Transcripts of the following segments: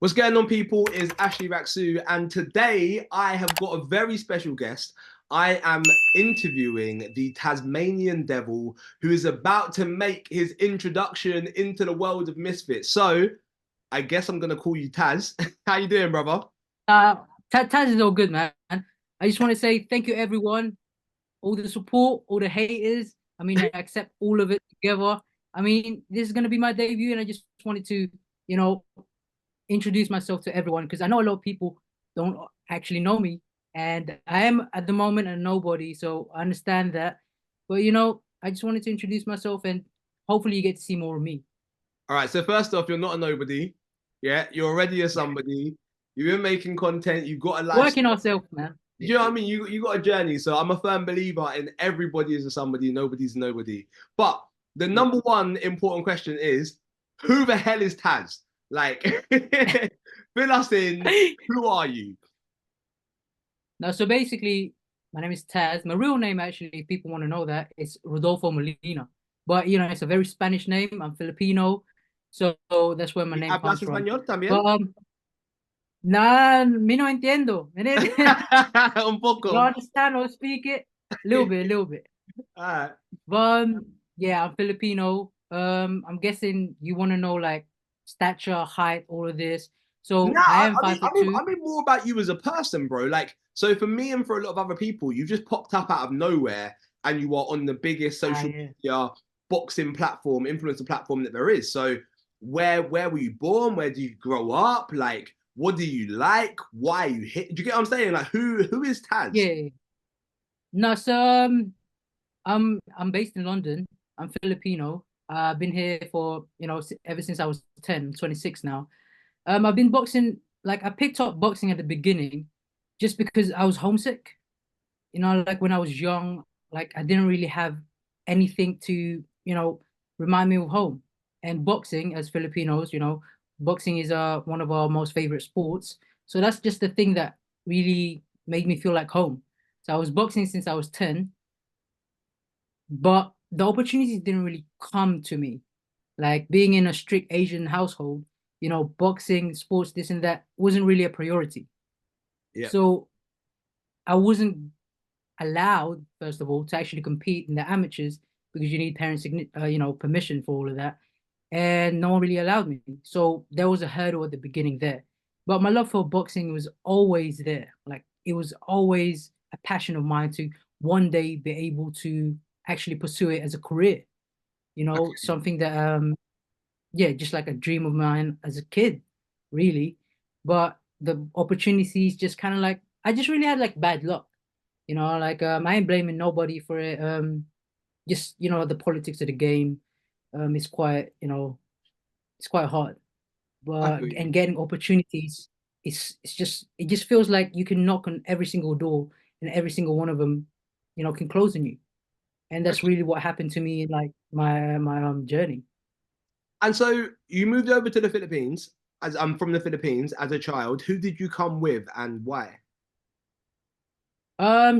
What's going on, people? Is Ashley Rak-Su, and today I have got a very special guest. I am interviewing the Tasmanian Devil, who is about to make his introduction into the world of Misfits. So, I guess I'm gonna call you Taz. How you doing, brother? Uh, Taz is all good, man. I just want to say thank you, everyone, all the support, all the haters. I mean, I accept all of it together. I mean, this is gonna be my debut, and I just wanted to, you know, introduce myself to everyone because I know a lot of people don't actually know me, and I am at the moment a nobody, so I understand that. But I just wanted to introduce myself, and hopefully, you get to see more of me. All right. So first off, you're not a nobody. Yeah, you're already a somebody. You've been making content. You've got a life. Working ourselves, man. You know what I mean? You got a journey. So I'm a firm believer in everybody is a somebody, nobody's a nobody. But the Yeah. number one important question is, who the hell is Taz? Like, fill us in. Who are you? No, so basically, my name is Taz. My real name, actually, if people want to know that, it's Rodolfo Molina. But it's a very Spanish name. I'm Filipino, so that's where my ¿Y name hablas comes from. español But también? nah, me no entiendo. Un You poco. understand or speak it? A little bit, a little bit. All right. But yeah, I'm Filipino. I'm guessing you want to know like stature, height, all of this. No, So I I, am I mean, five I foot mean, two. I mean more about you as a person, bro. Like, so for me and for a lot of other people, you just popped up out of nowhere, and you are on the biggest Ah, social yeah. media boxing platform, influencer platform that there is. So, where were you born? Where do you grow up? Like, what do you like? Why you hit? Do you get what I'm saying? Like, who is Taz? Yeah. No, so I'm based in London. I'm Filipino. I've been here for, ever since I was 10, I'm 26 now. I've been boxing, like I picked up boxing at the beginning just because I was homesick. Like when I was young, like I didn't really have anything to, remind me of home. And boxing, as Filipinos, boxing is one of our most favorite sports. So that's just the thing that really made me feel like home. So I was boxing since I was 10, but the opportunities didn't really come to me. Like being in a strict Asian household, boxing, sports, this and that wasn't really a priority. Yeah. So I wasn't allowed, first of all, to actually compete in the amateurs because you need parents, permission for all of that. And no one really allowed me. So there was a hurdle at the beginning there. But my love for boxing was always there. Like it was always a passion of mine to one day be able to actually pursue it as a career. Okay. Something that yeah, just like a dream of mine as a kid, really. But the opportunities just kind of like I just really had like bad luck. Like I ain't blaming nobody for it. Just the politics of the game. It's quite, it's quite hard. I But feel and you. getting opportunities, it just feels like you can knock on every single door and every single one of them, can close on you. And that's Okay. really what happened to me in like my journey. And so you moved over to the Philippines. As I'm from the Philippines as a child. Who did you come with and why?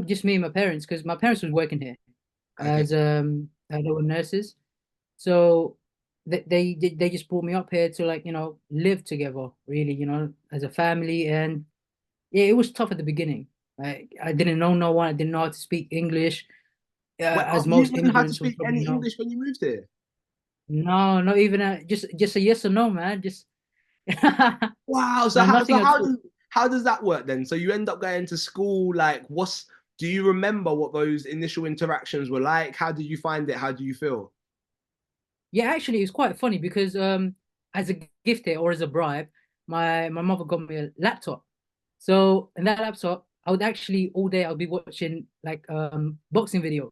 Just me and my parents, because my parents was working here Okay. as they were nurses. So they just brought me up here to like, live together, really, as a family. And yeah, it was tough at the beginning. I didn't know no one. I didn't know how to speak English, Well, as you most didn't know how to immigrants will speak probably any know. English when you moved here. No, not even just a yes or no, man. Just Wow. So no, how nothing at all. how does that work then? So you end up going to school. Like, do you remember what those initial interactions were like? How did you find it? How do you feel? Yeah, actually, it's quite funny because as a gift here or as a bribe, my mother got me a laptop. So in that laptop, I would actually all day I'll be watching like boxing videos.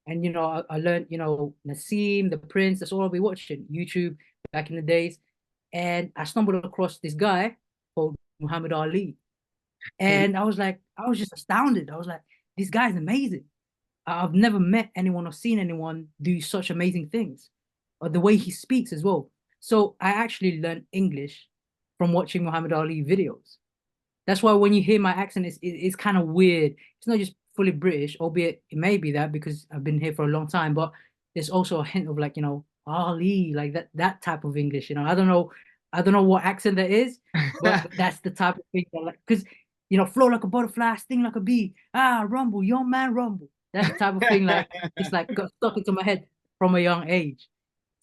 And I learned, Nassim, the Prince, that's all I'll be watching. YouTube back in the days. And I stumbled across this guy called Muhammad Ali. And I was just astounded. I was like, this guy's amazing. I've never met anyone or seen anyone do such amazing things, or the way he speaks as well. So I actually learned English from watching Muhammad Ali videos. That's why when you hear my accent, it's kind of weird. It's not just fully British, albeit it may be that because I've been here for a long time, but there's also a hint of like, Ali, like that type of English. I don't know I don't know what accent that is, but that's the type of thing that like, because flow like a butterfly, sting like a bee. Ah, rumble, young man, rumble. That's the type of thing like it's like got stuck into my head from a young age.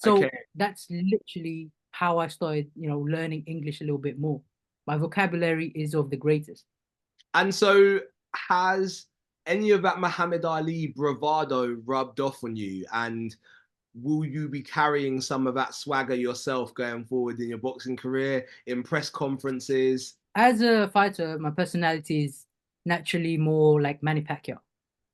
Okay. So that's literally how I started, learning English a little bit more. My vocabulary is of the greatest. And so has any of that Muhammad Ali bravado rubbed off on you? And will you be carrying some of that swagger yourself going forward in your boxing career, in press conferences? As a fighter, my personality is naturally more like Manny Pacquiao,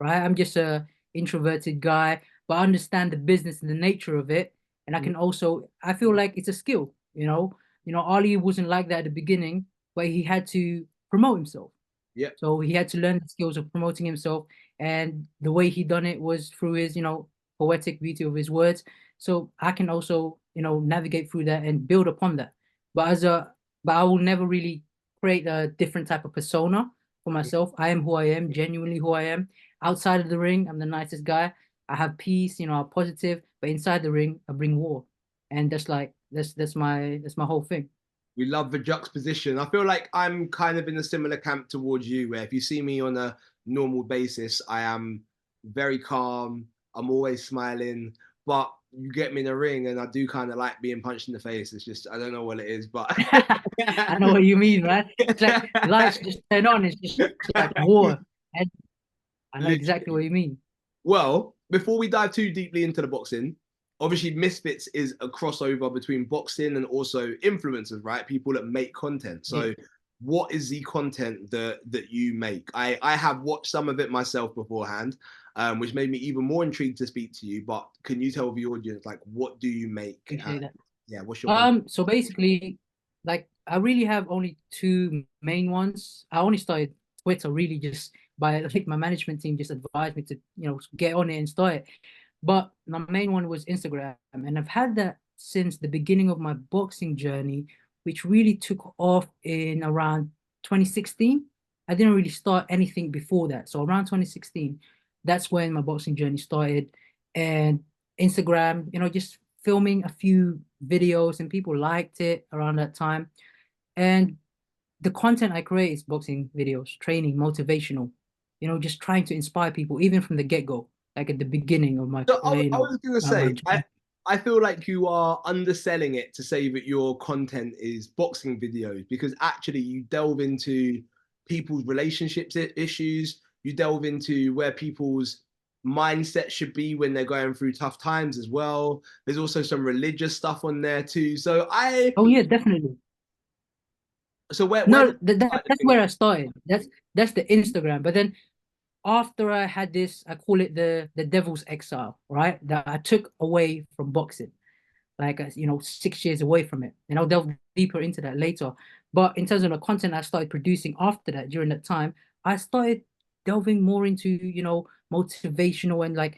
right? I'm just a introverted guy, but I understand the business and the nature of it. And I feel like it's a skill, Ali wasn't like that at the beginning, but he had to promote himself. Yeah, So he had to learn the skills of promoting himself, and the way he done it was through his, poetic beauty of his words. So I can also, navigate through that and build upon that. But but I will never really create a different type of persona for myself. I am who I am, genuinely who I am. Outside of the ring, I'm the nicest guy. I have peace, I'm positive, but inside the ring, I bring war. And that's my whole thing. we love the juxtaposition. I feel like I'm kind of in a similar camp towards you, where if you see me on a normal basis, I am very calm. I'm always smiling, but you get me in a ring, and I do kind of like being punched in the face. It's just I don't know what it is, but I know what you mean, right? It's like lights just turn on. It's just like war. And I know exactly what literally. you mean. Well, before we dive too deeply into the boxing, obviously Misfits is a crossover between boxing and also influencers, right? People that make content. Yeah. So what is the content that you make? I have watched some of it myself beforehand, which made me even more intrigued to speak to you. But can you tell the audience like what do you make? Appreciate that. Yeah, what's your content? So basically, like I really have only two main ones. I only started Twitter really just by like my management team just advised me to, get on it and start it. But my main one was Instagram, and I've had that since the beginning of my boxing journey, which really took off in around 2016. I didn't really start anything before that. So around 2016, that's when my boxing journey started. And Instagram, just filming a few videos and people liked it around that time. And the content I create is boxing videos, training, motivational, just trying to inspire people, even from the get-go, like at the beginning of my, So I was going to my say, journey. I feel like you are underselling it to say that your content is boxing videos because actually you delve into people's relationships issues, you delve into where people's mindset should be when they're going through tough times as well. There's also some religious stuff on there too. Oh yeah, definitely. So where No, did that's where I started. That's the Instagram. But then after I had this, I call it the devil's exile, right? That I took away from boxing, like 6 years away from it, and I'll delve deeper into that later. But in terms of the content I started producing after that, during that time, I started delving more into motivational and like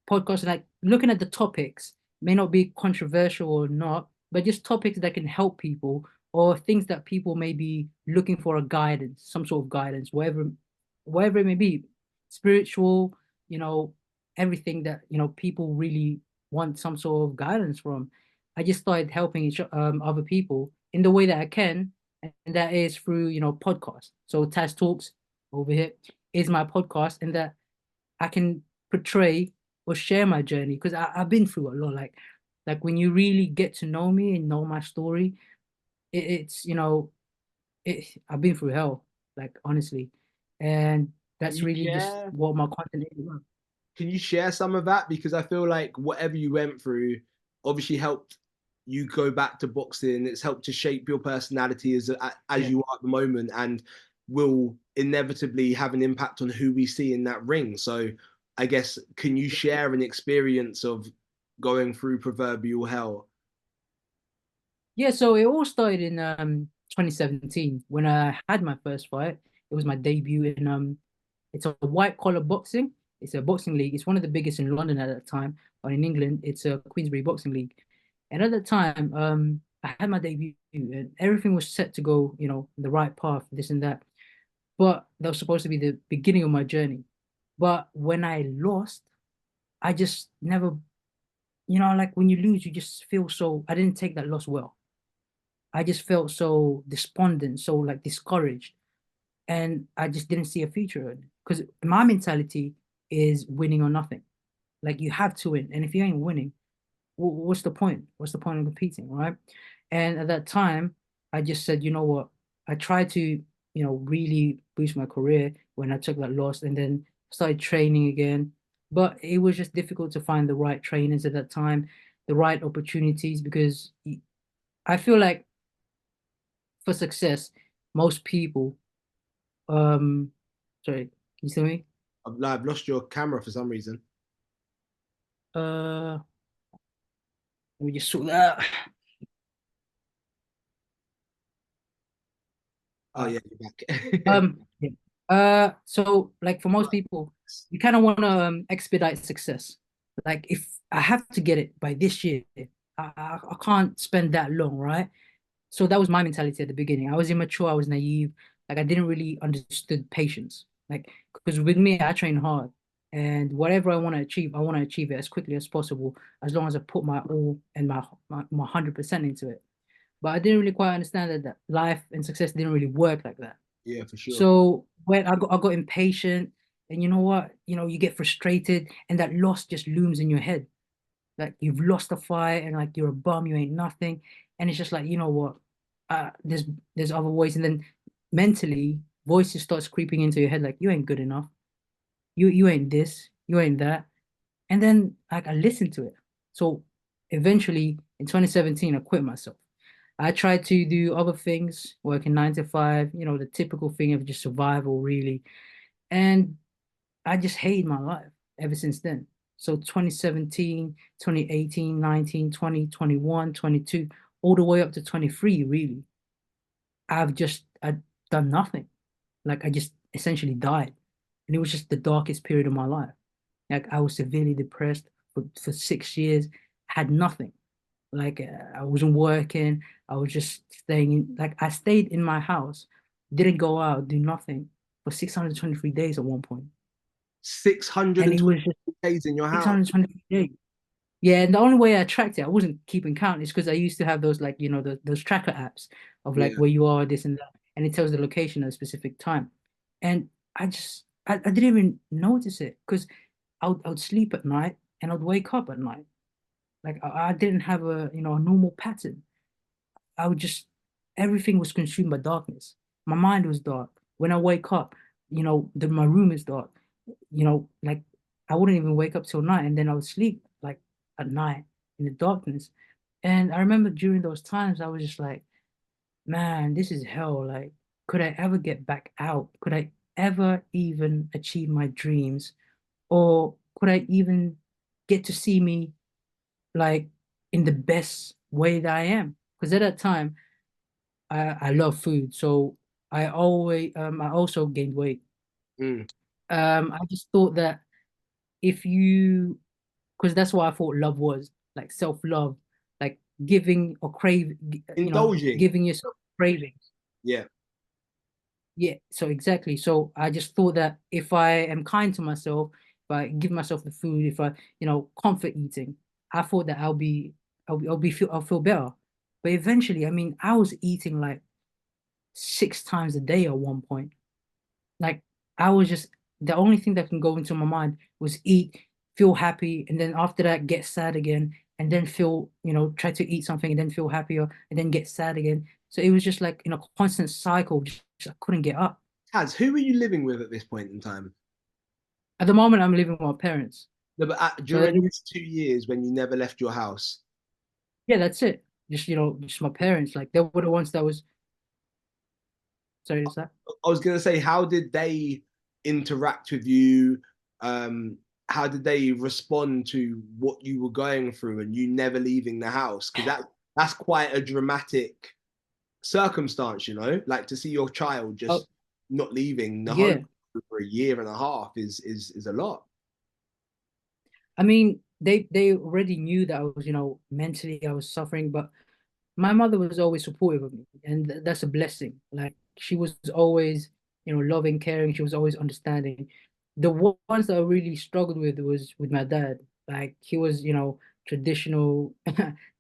podcasts, and like looking at the topics may not be controversial or not, but just topics that can help people or things that people may be looking for a guidance, some sort of guidance, whatever it may be, spiritual, you know, everything that people really want some sort of guidance from. I just started helping other people in the way that I can, and that is through podcasts. So TAZ Talks over here is my podcast, and that I can portray or share my journey because I've been through a lot. Like when you really get to know me and know my story, it's I've been through hell, like honestly, and can that's you really just share? what my content is about. Can you share some of that? Because I feel like whatever you went through obviously helped you go back to boxing. It's helped to shape your personality as Yeah. you are at the moment, and will inevitably have an impact on who we see in that ring. So, I guess, can you share an experience of going through proverbial hell? Yeah, so it all started in 2017 when I had my first fight. It was my debut in it's a white collar boxing. It's a boxing league. It's one of the biggest in London at that time, but in England, it's a Queensberry Boxing League. And at the time, I had my debut and everything was set to go, the right path, this and that. But that was supposed to be the beginning of my journey. But when I lost, I just never, like when you lose, you just feel so. I didn't take that loss well. I just felt so despondent, so like discouraged, and I just didn't see a future in it. Because my mentality is winning or nothing. Like you have to win, and if you ain't winning, what's the point? What's the point of competing, right? And at that time, I just said, you know what? I tried to, really boost my career when I took that loss, and then started training again. But it was just difficult to find the right trainers at that time, the right opportunities, because I feel like for success, most people, um, sorry, can you see me? I've lost your camera for some reason. Uh, Let me just sort that. Oh Out. yeah, you're back. Yeah. So like for most people, you kind of want to expedite success. Like if I have to get it by this year, I can't spend that long, right? So that was my mentality at the beginning. I was immature, I was naive, like I didn't really understood patience. Like because with me, I train hard, and whatever I want to achieve, I want to achieve it as quickly as possible, as long as I put my all and my 100% into it. But I didn't really quite understand that life and success didn't really work like that. Yeah, for sure. So when I got impatient, and you know what? You get frustrated, and that loss just looms in your head. Like you've lost a fight, and like you're a bum, you ain't nothing. And it's just like, you know what? There's other ways, and then mentally, voices starts creeping into your head, like you ain't good enough. You ain't this, you ain't that. And then like I listened to it. So eventually in 2017, I quit myself. I tried to do other things, working 9 to 5, the typical thing of just survival, really. And I just hated my life ever since then. So 2017, 2018, 19, 20, 21, 22, all the way up to 23, really. I've done nothing. Like I just essentially died. And it was just the darkest period of my life. Like I was severely depressed for 6 years, had nothing. Like I wasn't working. I was just staying in, like I stayed in my house, didn't go out, do nothing for 623 days at one point. And it 620 was just days in your house. 623 days. Yeah, and the only way I tracked it, I wasn't keeping count, is because I used to have those like, those tracker apps of like Yeah. where you are, this and that, and it tells the location at a specific time. And I didn't even notice it because I would sleep at night and I'd wake up at night. Like I didn't have a normal pattern. I would just everything was consumed by darkness. My mind was dark. When I wake up, my room is dark. Like I wouldn't even wake up till night, and then I would sleep like at night in the darkness. And I remember during those times, I was just like, man, this is hell. Like, could I ever get back out? Could I ever even achieve my dreams? Or could I even get to see me like in the best way that I am? Because at that time, I love food, so I also gained weight. Mm. I just thought that if you because that's what I thought love was, like self-love, like giving or Indulging. giving yourself cravings. Yeah. Yeah, so exactly. So I just thought that if I am kind to myself, if I give myself the food, if I, comfort eating, I thought that I'll feel better. But eventually, I mean, I was eating like 6 times a day at one point. Like I was just the only thing that can go into my mind was eat, feel happy, and then after that get sad again, and then try to eat something and then feel happier and then get sad again. So it was just like in a constant cycle, just I couldn't get up. Taz, who were you living with at this point in time? At the moment, I'm living with my parents. No, but So during these 2 years when you never left your house, yeah, that's it. Just my parents. Like they were the ones that was sorry, is that? I was gonna say, how did they interact with you? Um, how did they respond to what you were going through and you never leaving the house? Because that's quite a dramatic circumstance, like to see your child Oh just not leaving the home yeah. for a year and a half is a lot. I mean, they already knew that I was, mentally I was suffering, but my mother was always supportive of me, and that's a blessing. Like she was always, loving, caring. She was always understanding. The ones that I really struggled with was with my dad. Like he was, traditional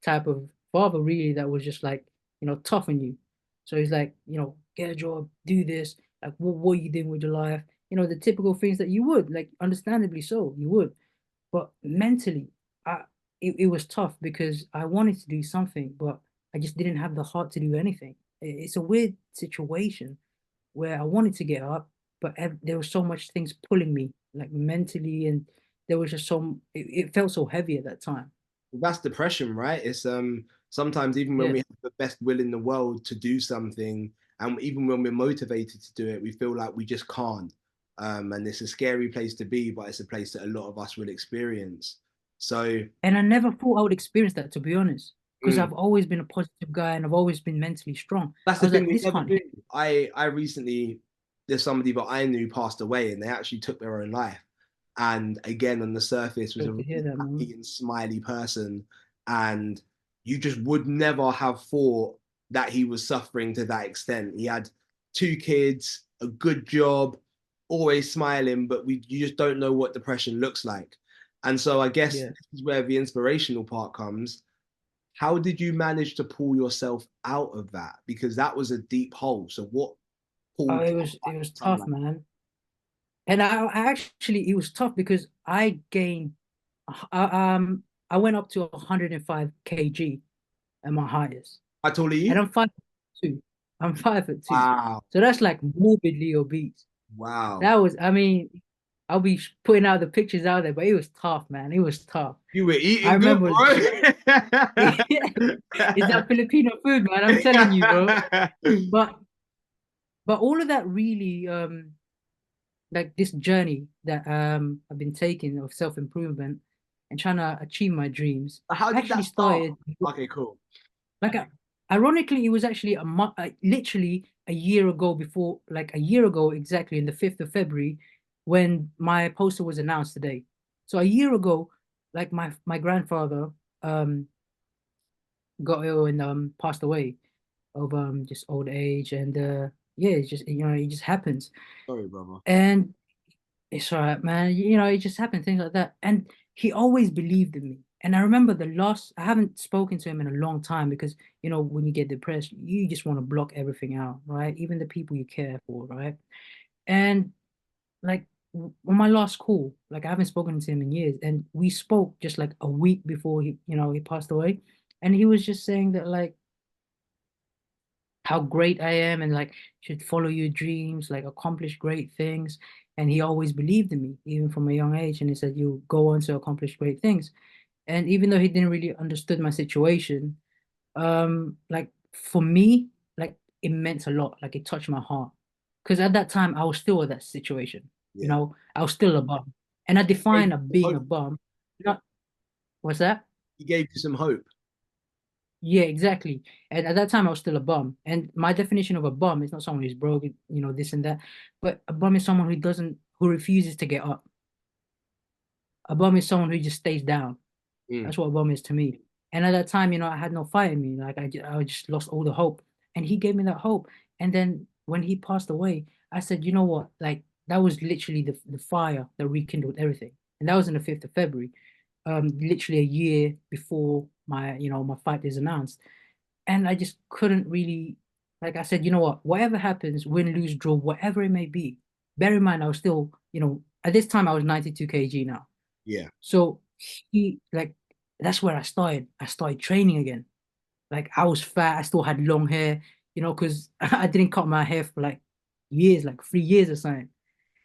type of father, really. That was just like toughen you. So he's like, get a job, do this. Like, what are you doing with your life? The typical things that you would, like, understandably so, you would. But mentally, I it was tough because I wanted to do something, but I just didn't have the heart to do anything. It's a weird situation where I wanted to get up, but there was so much things pulling me, like mentally, and there was just it felt so heavy at that time. That's depression, right? It's sometimes even when Yeah, we have the best will in the world to do something, and even when we're motivated to do it, we feel like we just can't. And it's a scary place to be, but it's a place that a lot of us will experience. So and I never thought I would experience that, to be honest, because mm, I've always been a positive guy and I've always been mentally strong. that's I the was thing like, we this never can't do. hit. I recently there's somebody that I knew passed away, and they actually took their own life. And again, on the surface, was Sorry a to hear really that, man. happy and smiley person, and you just would never have thought that he was suffering to that extent. He had two kids, a good job, always smiling, but you just don't know what depression looks like. And so I guess Yeah. this is where the inspirational part comes. How did you manage to pull yourself out of that? Because that was a deep hole. So what Oh, pulled it you was back it was to tough, sunlight? man. And I actually it was tough because I gained I went up to 105 kg at my highest. How tall are And you? I'm 5'2". I'm 5'2". Wow. So that's like morbidly obese. Wow. That was, I mean, I'll be putting out the pictures out there, but it was tough, man. It was tough. You were I eating good, remember bro. it's that Filipino food, man. I'm telling you, bro. But all of that really like this journey that I've been taking of self-improvement and trying to achieve my dreams How did actually that start? started Okay, cool. like ironically it was actually literally a year ago, before like a year ago exactly, in the 5th of February, when my poster was announced today. So a year ago, like my grandfather um got ill and passed away of just old age, and yeah, it just it just happens. Sorry, brother. And it's all right, man. It just happened, things like that. And he always believed in me. And I remember I haven't spoken to him in a long time because, when you get depressed, you just want to block everything out, right? Even the people you care for, right? And like on my last call, like I haven't spoken to him in years. And we spoke just like a week before he passed away. And he was just saying that, like, how great I am and like should follow your dreams, like accomplish great things. And he always believed in me, even from a young age. And he said, you go on to accomplish great things. And even though he didn't really understood my situation, like for me, like it meant a lot. Like it touched my heart. Because at that time I was still in that situation. Yeah. I was still a bum. And I He gave define you a some being a hope. bum. Not what's that? He gave you some hope. Yeah, exactly. And at that time, I was still a bum. And my definition of a bum is not someone who's broke, this and that. But a bum is someone who refuses to get up. A bum is someone who just stays down. Mm. That's what a bum is to me. And at that time, I had no fight in me. Like I just lost all the hope. And he gave me that hope. And then when he passed away, I said, you know what? Like that was literally the fire that rekindled everything. And that was on the 5th of February, literally a year before my fight is announced. And I just couldn't really, like I said, you know what, whatever happens, win, lose, draw, whatever it may be. Bear in mind, I was still, at this time I was 92 kg now. Yeah. So like, that's where I started. I started training again. Like I was fat, I still had long hair, because I didn't cut my hair for like years, like 3 years or something.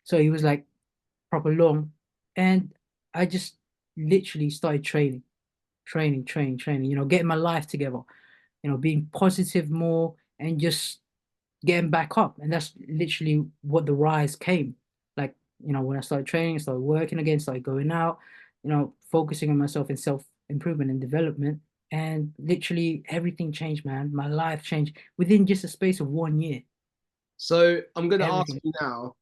So it was like proper long. And I just literally started training, getting my life together, being positive more and just getting back up. And that's literally what the rise came. Like, when I started training, started working again, started going out, focusing on myself in self-improvement and development. And literally everything changed, man. My life changed within just a space of 1 year. So I'm gonna ask Everything. you now,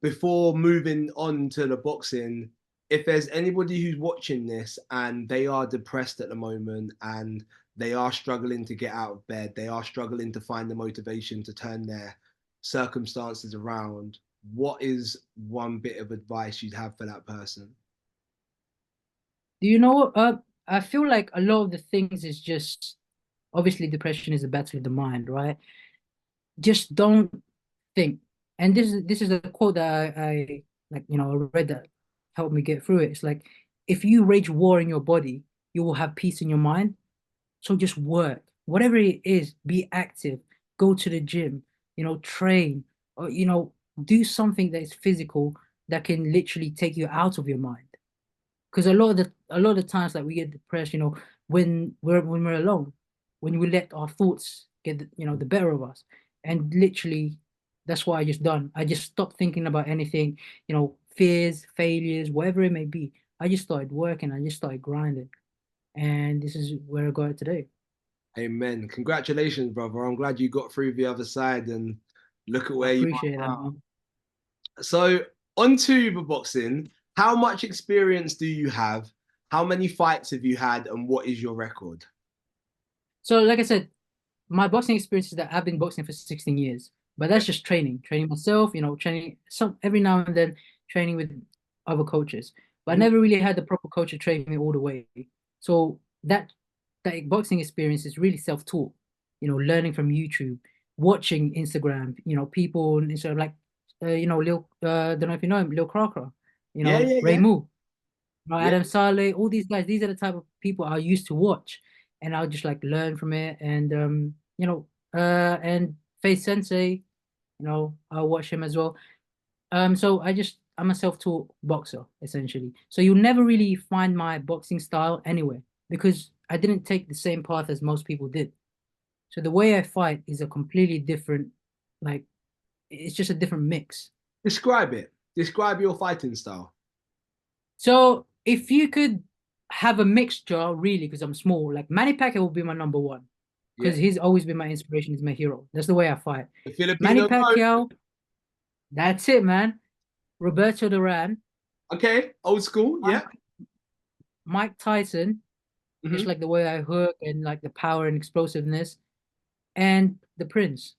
before moving on to the boxing, if there's anybody who's watching this and they are depressed at the moment and they are struggling to get out of bed, they are struggling to find the motivation to turn their circumstances around, what is one bit of advice you'd have for that person? Do you know what? I feel like a lot of the things is just obviously depression is a battle of the mind, right? Just don't think. And this is a quote that I like, I read that helped me get through it. It's like if you rage war in your body, you will have peace in your mind. So just work, whatever it is, be active, go to the gym, train, or do something that is physical that can literally take you out of your mind. Because a lot of the times like we get depressed, when we're alone, when we let our thoughts get the better of us. And literally that's what I just done. I just stopped thinking about anything, fears, failures, whatever it may be. I just started working, I just started grinding. And this is where I got it today. Amen. Congratulations, brother. I'm glad you got through the other side and look at I where you appreciate are that, now. man. So, onto the boxing. How much experience do you have? How many fights have you had, and what is your record? So like I said, my boxing experience is that I've been boxing for 16 years, but Yeah. that's just training myself, training some every now and then training with other coaches. But I Mhm. never really had the proper coach to train me all the way. So that boxing experience is really self-taught, learning from YouTube, watching Instagram, people on Instagram like Lil don't know if you know him, Lil Crawcraw, Yeah, yeah, Ray yeah, Moo. yeah. Adam Saleh, all these guys, these are the type of people I used to watch, and I'll just like learn from it. And and Face Sensei, I'll watch him as well. So I'm a self-taught boxer essentially. So you'll never really find my boxing style anywhere because I didn't take the same path as most people did. So the way I fight is a completely different, like it's just a different mix. Describe it. Describe your fighting style. So if you could have a mixture, really, because I'm small, like Manny Pacquiao will be my number one Yeah. because he's always been my inspiration. He's my hero. That's the way I fight. The Manny Filipino goat. Pacquiao, that's it, man. Roberto Duran, Okay. Old school. Yeah. Mike, Mike Tyson, just Hmm. like the way I hook and like the power and explosiveness, and the Prince,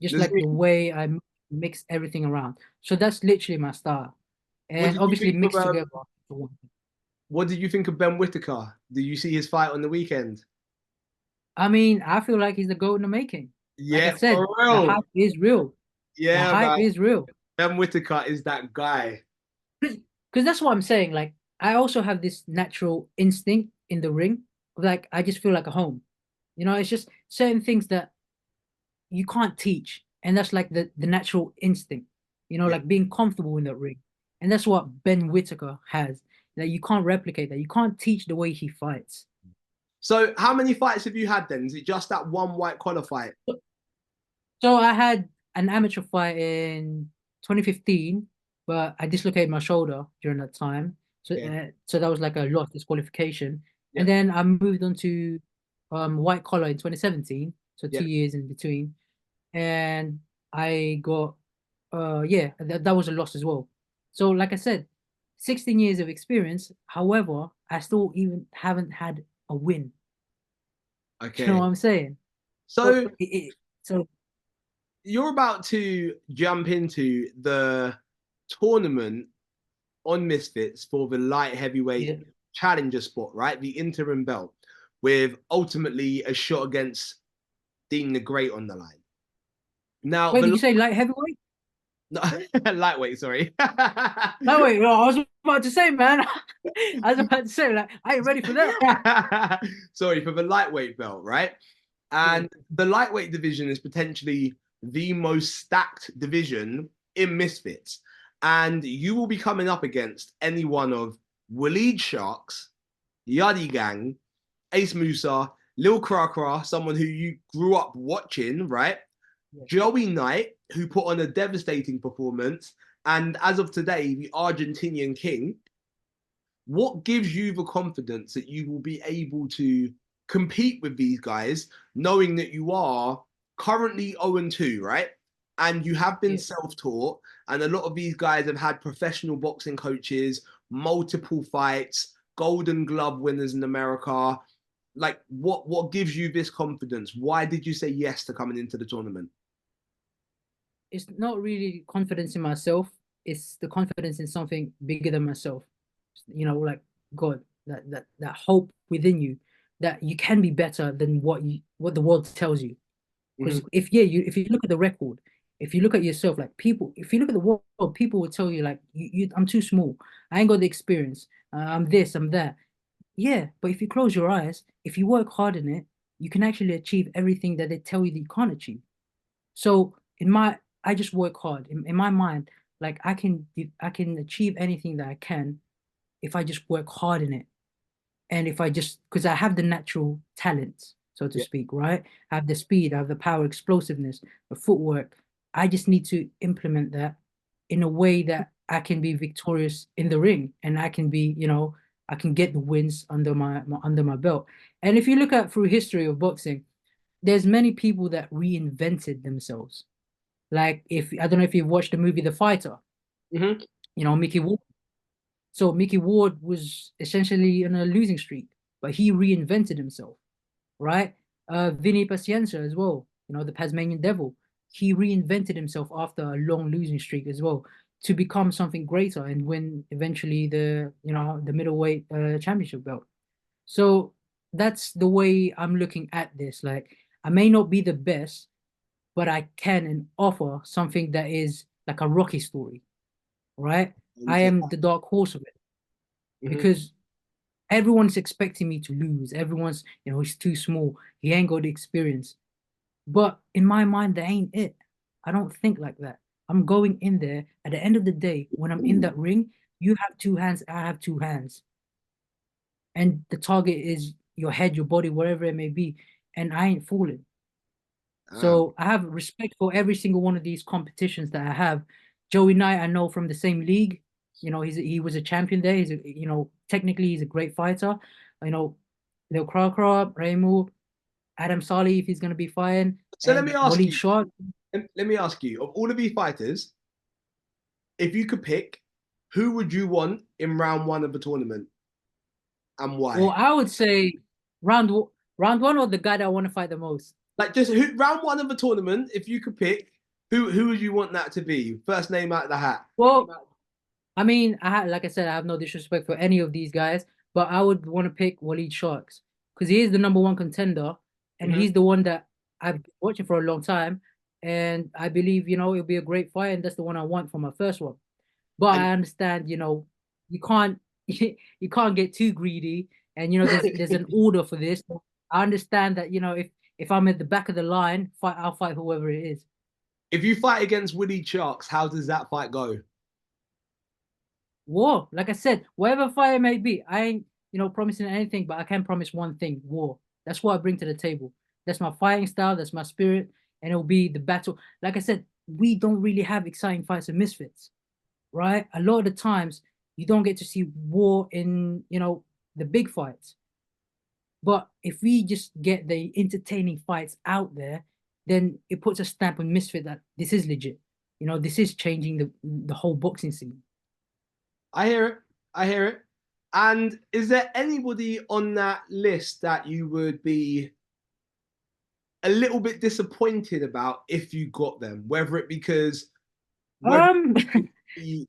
just like the way I mix everything around. So that's literally my style, What and did you obviously think of mixed together. what did you think of Ben Whitaker? Did you see his fight on the weekend? I mean, I feel like he's the goat in the making. Like I Yeah, for said, the real. hype is real. The Yeah, hype man. is real. Ben Whitaker is that guy. Because that's what I'm saying. Like, I also have this natural instinct in the ring. Like, I just feel like a home. It's just certain things that you can't teach. And that's like the natural instinct, Yeah. like being comfortable in that ring. And that's what Ben Whitaker has. That you can't replicate that. You can't teach the way he fights. So, how many fights have you had then? Is it just that one white collar fight? So I had an amateur fight in 2015, but I dislocated my shoulder during that time. So Okay. so that was like a loss disqualification. And Yeah. then I moved on to white collar in 2017, so Yeah. 2 years in between. And I got yeah, that was a loss as well. So like I said, 16 years of experience. However, I still even haven't had a win. Do you know Okay. what I'm saying? So So, so you're about to jump into the tournament on Misfits for the light heavyweight yeah. challenger spot, right? The interim belt, with ultimately a shot against Dean the Great on the line. Now, Wait, did the you say light heavyweight? no, lightweight, sorry. No, wait, no, I was about to say, man. I was about to say, like, I ain't ready for that. Sorry, for the lightweight belt, right? Yeah, And the lightweight division is potentially the most stacked division in Misfits. And you will be coming up against any one of Waleed Sharks, Yadi Gang, Ace Musa, Lil Krakra, someone who you grew up watching, right? yeah. Joey Knight, who put on a devastating performance, and as of today, the Argentinian king. What gives you the confidence that you will be able to compete with these guys, knowing that you are currently 0-2, right? And you have been Yeah. self taught, and a lot of these guys have had professional boxing coaches, multiple fights, Golden Glove winners in America. Like, what gives you this confidence? Why did you say yes to coming into the tournament? It's not really confidence in myself. It's the confidence in something bigger than myself. Like God, that hope within you. that you can be better than what the world tells you. Hmm. Because if you look at the record, if you look at yourself, like people, if you look at the world, people will tell you like I'm too small, I ain't got the experience, I'm this, I'm that. Yeah, but if you close your eyes, if you work hard in it, you can actually achieve everything that they tell you that you can't achieve. So I just work hard in my mind. Like I can achieve anything that I can if I just work hard in it. And if I just, because I have the natural talent, so to Yeah. speak, right? I have the speed, I have the power, explosiveness, the footwork. I just need to implement that in a way that I can be victorious in the ring and I can be, I can get the wins under under my belt. And if you look at through history of boxing, there's many people that reinvented themselves. Like if I don't know if you've watched the movie The Fighter, Hmm. Mickey Ward. So Mickey Ward was essentially in a losing streak, but he reinvented himself, right? Vinny Paciencia as well, the Tasmanian Devil. He reinvented himself after a long losing streak as well to become something greater and win eventually the middleweight championship belt. So that's the way I'm looking at this. Like I may not be the best, but I can and offer something that is like a Rocky story, right? I am the dark horse of it Hmm. because everyone's expecting me to lose. Everyone's, he's too small. He ain't got the experience. But in my mind, that ain't it. I don't think like that. I'm going in there. At the end of the day, when I'm in that ring, you have two hands, I have two hands. And the target is your head, your body, whatever it may be. And I ain't falling. Ah, So I have respect for every single one of these competitions that I have. Joey Knight, I know from the same league. He was a champion there. Technically he's a great fighter. You know, Lil Krakra, Remu, Adam Sali if he's gonna be fighting, so let me and ask Waleed you. Shah. Let me ask you. Of all of these fighters, if you could pick, who would you want in round one of the tournament and Well, why? I would say round round one or the guy that I want to fight the most. Like just who, round one of the tournament, if you could pick, who would you want that to be? First name out of the hat. Well, I mean, like I said, I have no disrespect for any of these guys, but I would want to pick Waleed Sharks because he is the number one contender, and Hmm. he's the one that I've been watching for a long time, and I believe it'll be a great fight, and that's the one I want for my first one. But And I understand, you can't you can't get too greedy, and there's an order for this. I understand that if I'm at the back of the line, I'll fight whoever it is. if you fight against Willie Sharks, how does that fight go? War, like I said, whatever fight it may be, I ain't, promising anything, but I can promise one thing: war. That's what I bring to the table. That's my fighting style. That's my spirit, and it'll be the battle. Like I said, we don't really have exciting fights in Misfits, right? A lot of the times, you don't get to see war in, the big fights. But if we just get the entertaining fights out there, then it puts a stamp on Misfit that this is legit. This is changing the whole boxing scene. I hear it. I hear it. And is there anybody on that list that you would be a little bit disappointed about if you got them? Whether it because whether Um,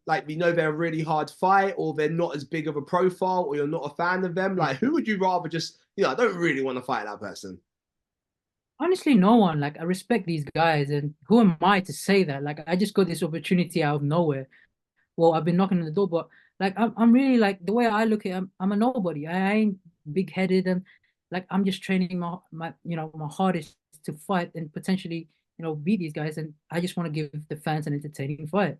like we know they're a really hard fight, or they're not as big of a profile, or you're not a fan of them. Like, who would you rather just, I don't really want to fight that person. Honestly, no one. Like, I respect these guys, and who am I to say that? Like, I just got this opportunity out of nowhere. Well, I've been knocking on the door, but like, I'm really like the way I look at it, I'm a nobody. I ain't big headed, and like, I'm just training my hardest to fight and potentially, beat these guys. And I just want to give the fans an entertaining fight.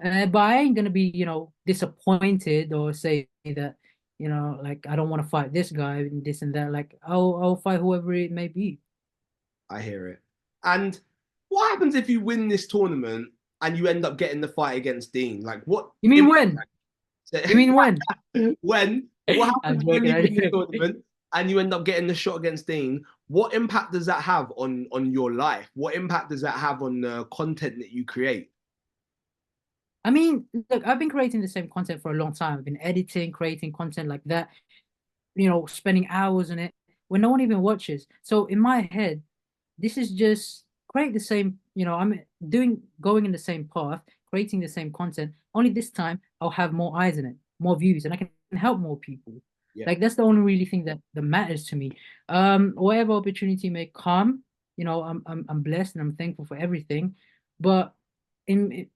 But I ain't gonna be, disappointed or say that, like, I don't want to fight this guy and this and that. Like, I'll fight whoever it may be. I hear it. And what happens if you win this tournament and you end up getting the fight against Dean? Like, what You mean when? You mean when? when what I'm happens when joking. you I'm win this joking. tournament and you end up getting the shot against Dean? What impact does that have on your life? What impact does that have on the content that you create? I mean, look, I've been creating the same content for a long time. I've been editing, creating content like that, spending hours on it when no one even watches. So in my head, this is just create the same, I'm going in the same path, creating the same content. Only this time I'll have more eyes in it, more views, and I can help more people. Yeah. Like that's the only really thing that matters to me. Whatever opportunity may come, I'm blessed and I'm thankful for everything. But in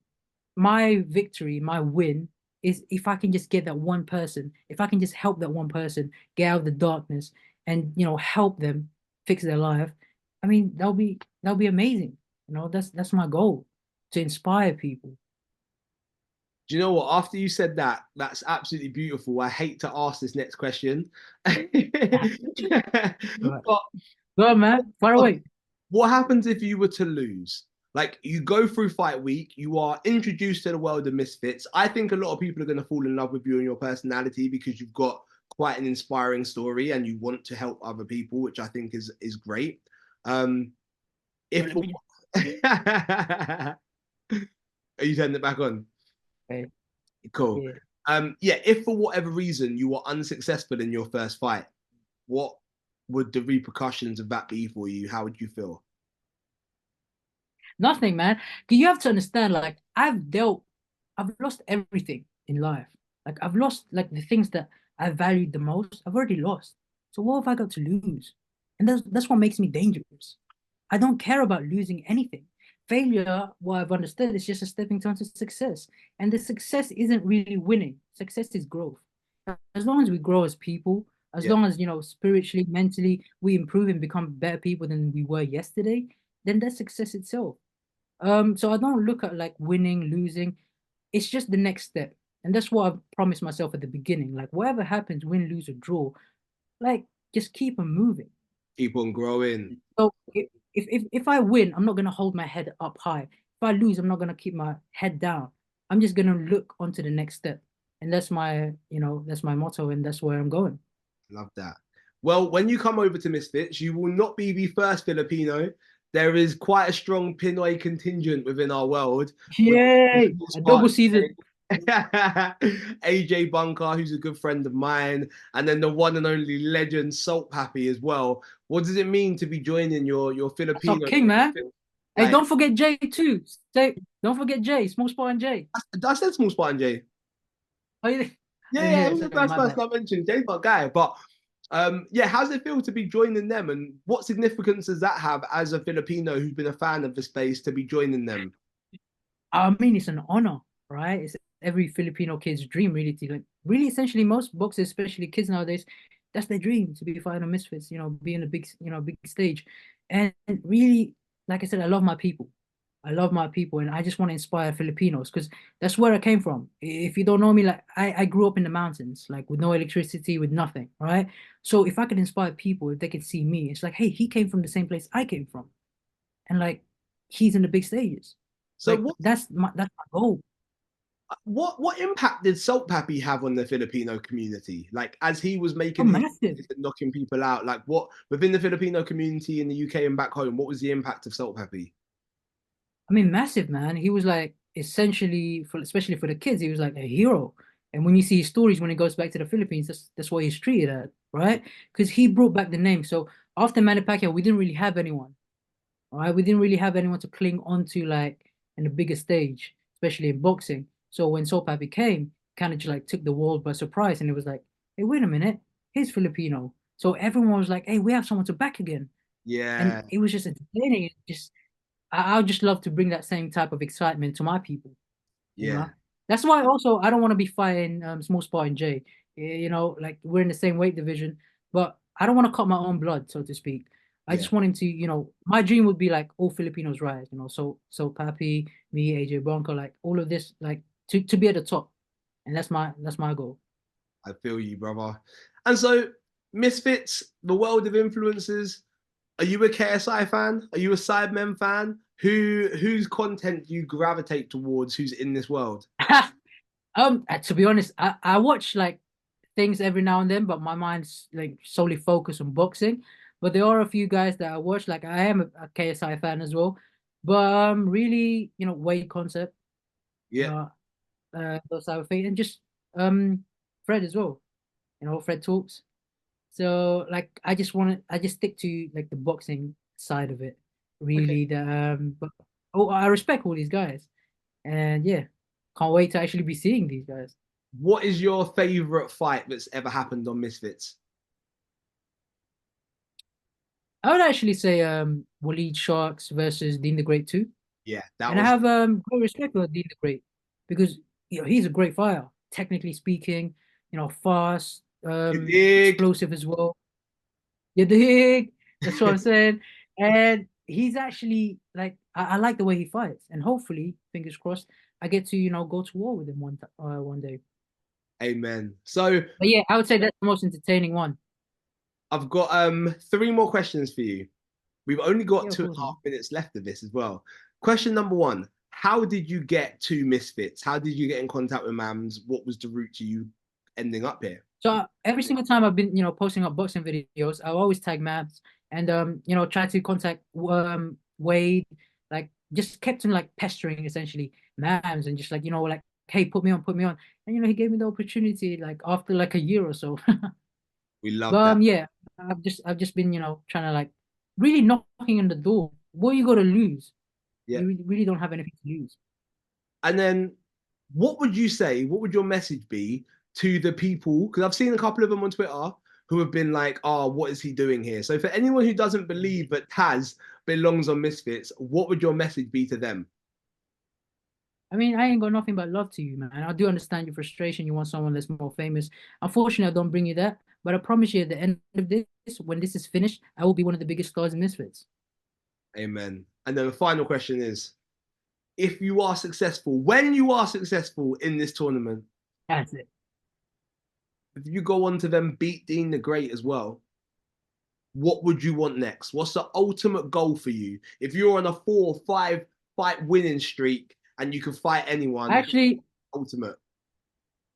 my victory, my win is if I can just get that one person, if I can just help that one person get out of the darkness and help them fix their life. I mean, that'll be amazing. That's my goal, to inspire people. Do you know what? After you said that, that's absolutely beautiful. I hate to ask this next question. Right. But Go on, man. Far okay, away. what happens if you were to lose? Like you go through fight week, you are introduced to the world of Misfits. I think a lot of people are going to fall in love with you and your personality because you've got quite an inspiring story and you want to help other people, which I think is great. Um, Bro, if let me are you turning it back on? okay. Cool. Yeah. Yeah, if for whatever reason you were unsuccessful in your first fight, what would the repercussions of that be for you? How would you feel? Nothing, man. 'Cause you have to understand, like, I've lost everything in life. Like, I've lost, like, the things that I valued the most, I've already lost. So what have I got to lose? And that's what makes me dangerous. I don't care about losing anything. Failure, what I've understood, is just a stepping stone to success. And the success isn't really winning. Success is growth. As long as we grow as people, as Yeah, long as, spiritually, mentally, we improve and become better people than we were yesterday, then that's success itself. So I don't look at like winning, losing. It's just the next step. And that's what I've promised myself at the beginning. Like whatever happens, win, lose, or draw, like just keep on moving. keep on growing. So if I win, I'm not gonna hold my head up high. If I lose, I'm not gonna keep my head down. I'm just gonna look onto the next step. And that's my motto and that's where I'm going. Love that. Well, when you come over to Misfits, you will not be the first Filipino. There is quite a strong Pinoy contingent within our world. With Yay! A double season. AJ Bunker, who's a good friend of mine, and then the one and only legend Salt Pappy as well. What does it mean to be joining your That's our Filipino? king, man. Hey, Like don't forget Jay too. Don't forget Jay, Small Spot and Jay. I said small spot and Jay. Oh, yeah. Yeah, I didn't yeah, hear I'm it. the Sorry, first my person bad. I mentioned. Jay's my guy, but yeah, how does it feel to be joining them, and what significance does that have as a Filipino who's been a fan of the space to be joining them? I mean, it's an honor, right? It's every Filipino kid's dream, really, to like, really, essentially, most boxers, especially kids nowadays, that's their dream to be fighting on Misfits, be in a big stage. And really, like I said, I love my people. I love my people, and I just want to inspire Filipinos because that's where I came from. If you don't know me, like I grew up in the mountains, like with no electricity, with nothing, right? So if I could inspire people, if they could see me, it's like, hey, he came from the same place I came from, and like he's in the big stages. So Like that's my goal. what impact did Salt Pappy have on the Filipino community? Like as he was Oh, making his massive. and knocking people out, like what within the Filipino community in the UK and back home, what was the impact of Salt Pappy? I mean, massive, man. He was like essentially for especially for the kids, he was like a hero. And when you see his stories when he goes back to the Philippines, that's what he's treated at, right? Because he brought back the name. So after Manny Pacquiao, we didn't really have anyone, right? We didn't really have anyone to cling onto like in the bigger stage, especially in boxing. So when Sopa became, kind of just like took the world by surprise, and it was like, hey, wait a minute, he's Filipino. So everyone was like, hey, we have someone to back again, and Yeah, it was just entertaining. Just I would just love to bring that same type of excitement to my people. You yeah, know, that's why also I don't want to be fighting Small Spot and Jay. Like we're in the same weight division, but I don't want to cut my own blood, so to speak. I yeah. just want him to, my dream would be like all Filipinos rise, so Papi, me, AJ Bronco, like all of this, like to be at the top, and that's my goal. I feel you, brother. And so, Misfits, the world of influencers. Are you a KSI fan? Are you a Sidemen fan? Whose content do you gravitate towards? Who's in this world? To be honest, I watch like things every now and then, but my mind's like solely focused on boxing. But there are a few guys that I watch. Like I am a KSI fan as well, but really, weight concept, you Yeah. know, those type of things, and just um Fred as well. Fred talks. So like I just stick to like the boxing side of it, Okay. really. But I respect all these guys, and yeah, can't wait to actually be seeing these guys. What is your favorite fight that's ever happened on Misfits? I would actually say Waleed Sharks versus Dean the Great too. Yeah, that And I was have great respect for Dean the Great because he's a great fighter, technically speaking, fast, you dig. explosive as well. You dig? That's what I'm saying. And he's actually like I like the way he fights, and hopefully, fingers crossed, I get to go to war with him one day. Amen. So But yeah, I would say that's the most entertaining one. I've got three more questions for you. We've only got Yeah, of two and course, a half man. minutes left of this as well. Question number one: how did you get to Misfits? How did you get in contact with Mams? What was the route to you ending up here? So every single time I've been, posting up boxing videos, I always tag Maps and try to contact Wade, like just kept him like pestering essentially Mams and just like, like, hey, put me on. And he gave me the opportunity like after like a year or so. We love But that. yeah, I've just been, trying to like really knocking on the door. What you gotta lose? Yeah. You really don't have anything to lose. And then what would you say? What would your message be to the people? Because I've seen a couple of them on Twitter who have been like, oh, what is he doing here? So for anyone who doesn't believe that Taz belongs on Misfits, what would your message be to them? I mean, I ain't got nothing but love to you, man. I do understand your frustration. You want someone that's more famous. Unfortunately, I don't bring you that. But I promise you, at the end of this, when this is finished, I will be one of the biggest stars in Misfits. Amen. And then the final question is, if you are successful, when you are successful in this tournament, That's it. if you go on to then beat Dean the Great as well, what would you want next? What's the ultimate goal for you? If you're on a 4 or 5 fight winning streak and you can fight anyone, Actually, ultimate.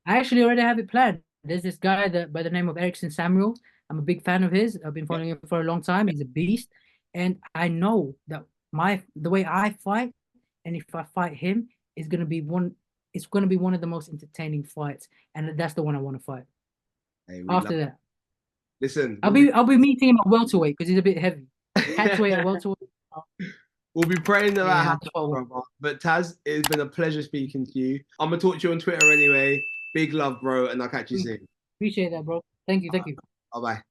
I actually already have it planned. There's this guy that by the name of Erickson Samuel. I'm a big fan of his. I've been Yeah, following him for a long time. He's a beast, and I know that the way I fight, and if I fight him, is gonna be one. It's gonna be one of the most entertaining fights, and that's the one I want to fight. hey, we love. After that, Listen, I'll be meeting him at welterweight because he's a bit heavy. Catchweight at welterweight. we'll be praying that that Yeah, happens, brother. But Taz, it's been a pleasure speaking to you. I'm gonna talk to you on Twitter anyway. Big love, bro, and I'll catch you soon. appreciate that, bro. Thank you, thank you. Bye bye.